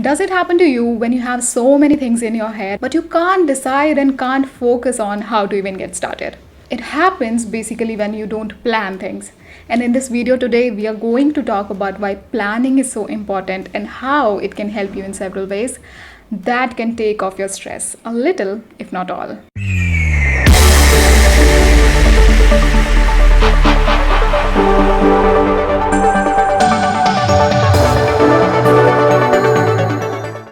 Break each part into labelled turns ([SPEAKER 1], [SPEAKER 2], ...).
[SPEAKER 1] Does it happen to you when you have so many things in your head, but you can't decide and can't focus on how to even get started? It happens basically when you don't plan things. And in this video today, we are going to talk about why planning is so important and how it can help you in several ways that can take off your stress a little, if not all.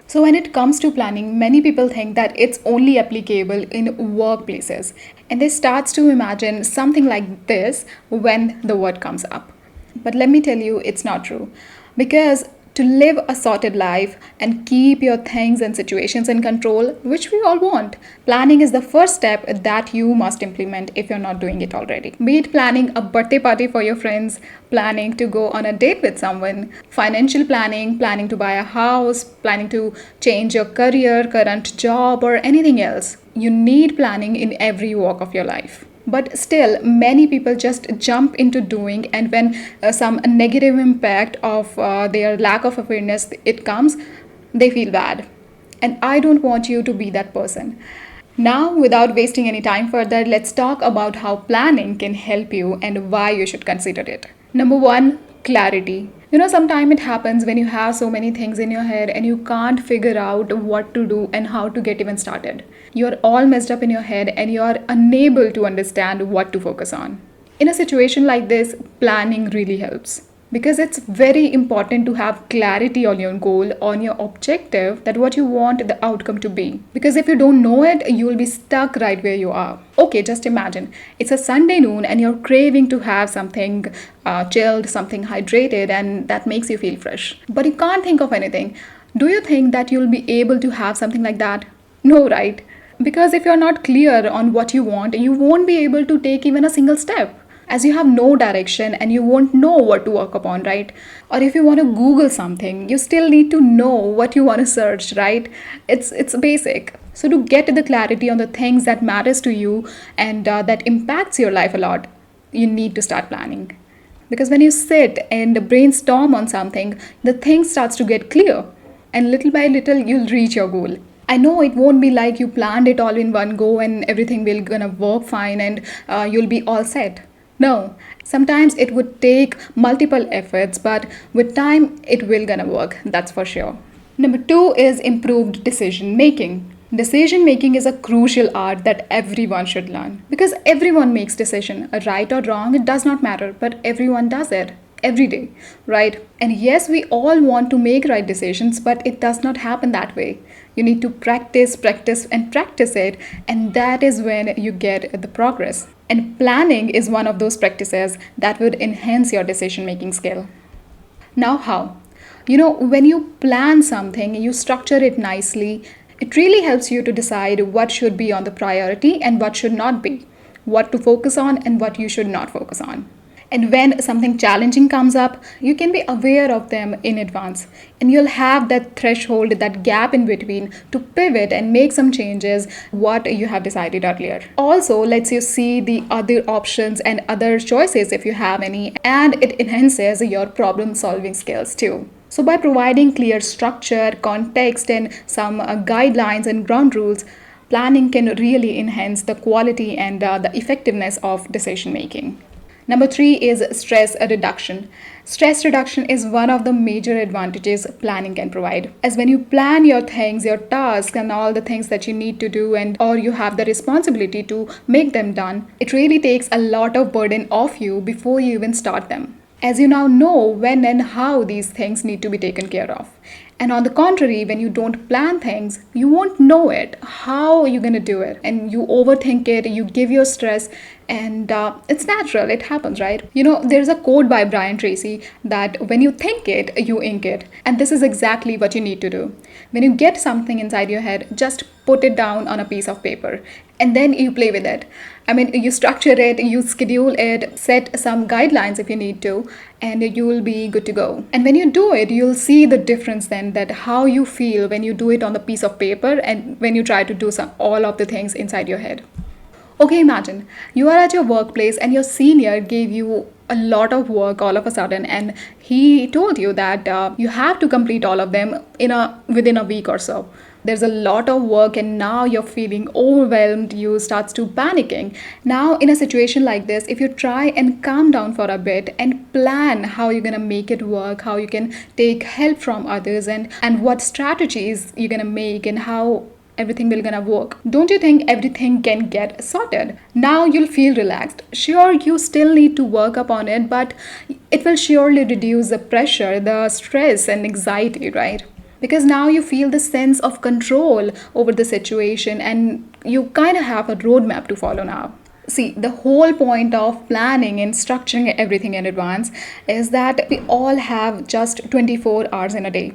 [SPEAKER 1] So, when it comes to planning, many people think that it's only applicable in workplaces, and they start to imagine something like this when the word comes up. But let me tell you, it's not true. Because to live a sorted life and keep your things and situations in control, which we all want, planning is the first step that you must implement if you're not doing it already. Be it planning a birthday party for your friends, planning to go on a date with someone, financial planning, planning to buy a house, planning to change your career, current job, or anything else. You need planning in every walk of your life. But still, many people just jump into doing, and when some negative impact of their lack of awareness it comes, they feel bad. And I don't want you to be that person. Now, without wasting any time further, let's talk about how planning can help you and why you should consider it. Number one, clarity. Sometimes it happens when you have so many things in your head and you can't figure out what to do and how to get even started. You're all messed up in your head and you're unable to understand what to focus on. In a situation like this, planning really helps. Because it's very important to have clarity on your goal, on your objective, that what you want the outcome to be. Because if you don't know it, you will be stuck right where you are. Okay, just imagine. It's a Sunday noon and you're craving to have something chilled, something hydrated, and that makes you feel fresh. But you can't think of anything. Do you think that you'll be able to have something like that? No, right? Because if you're not clear on what you want, you won't be able to take even a single step, as you have no direction and you won't know what to work upon, right? Or if you want to Google something, you still need to know what you want to search, right? It's basic. So to get the clarity on the things that matters to you and that impacts your life a lot, you need to start planning. Because when you sit and brainstorm on something, the thing starts to get clear, and little by little you'll reach your goal. I know it won't be like you planned it all in one go and everything will gonna work fine and you'll be all set. No, sometimes it would take multiple efforts, but with time it will gonna work, that's for sure. Number two is improved decision making. Decision making is a crucial art that everyone should learn, because everyone makes decision, right or wrong, it does not matter, but everyone does it every day, right? And yes, we all want to make right decisions, but it does not happen that way. You need to practice and practice it, and that is when you get the progress. And planning is one of those practices that would enhance your decision making skill. Now, how? When you plan something, you structure it nicely, it really helps you to decide what should be on the priority and what should not be, what to focus on and what you should not focus on. And when something challenging comes up, you can be aware of them in advance. And you'll have that threshold, that gap in between to pivot and make some changes what you have decided earlier. Also lets you see the other options and other choices if you have any, and it enhances your problem solving skills too. So by providing clear structure, context, and some guidelines and ground rules, planning can really enhance the quality and the effectiveness of decision making. Number three is stress reduction. Stress reduction is one of the major advantages planning can provide. As when you plan your things, your tasks, and all the things that you need to do, and or you have the responsibility to make them done, it really takes a lot of burden off you before you even start them, as you now know when and how these things need to be taken care of. And on the contrary, when you don't plan things, you won't know it. How are you going to do it? And you overthink it, you give your stress, and it's natural, it happens, right? There's a quote by Brian Tracy that when you think it, you ink it. And this is exactly what you need to do. When you get something inside your head, just put it down on a piece of paper and then you play with it. You structure it, you schedule it, set some guidelines if you need to, and you will be good to go. And when you do it, you'll see the difference then, that how you feel when you do it on the piece of paper and when you try to do all of the things inside your head. Okay, imagine you are at your workplace and your senior gave you a lot of work all of a sudden, and he told you that you have to complete all of them within a week or so. There's a lot of work, and now you're feeling overwhelmed. You starts to panicking. Now, in a situation like this, if you try and calm down for a bit and plan how you're gonna make it work, how you can take help from others, and what strategies you're gonna make, and how everything will gonna work, don't you think everything can get sorted? Now you'll feel relaxed. Sure, you still need to work upon it, but it will surely reduce the pressure, the stress and anxiety, right? Because now you feel the sense of control over the situation, and you kind of have a roadmap to follow now. See, the whole point of planning and structuring everything in advance is that we all have just 24 hours in a day.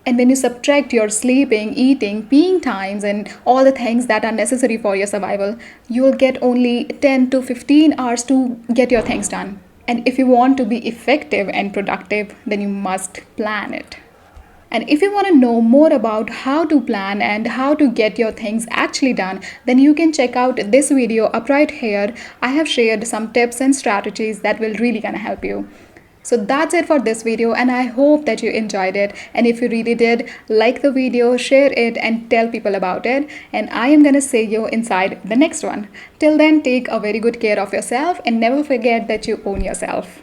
[SPEAKER 1] And when you subtract your sleeping, eating, peeing times, and all the things that are necessary for your survival, you'll get only 10 to 15 hours to get your things done. And if you want to be effective and productive, then you must plan it. And if you want to know more about how to plan and how to get your things actually done, then you can check out this video up right here. I have shared some tips and strategies that will really gonna help you. So that's it for this video, and I hope that you enjoyed it. And if you really did, like the video, share it, and tell people about it. And I am gonna see you inside the next one. Till then, take a very good care of yourself, and never forget that you own yourself.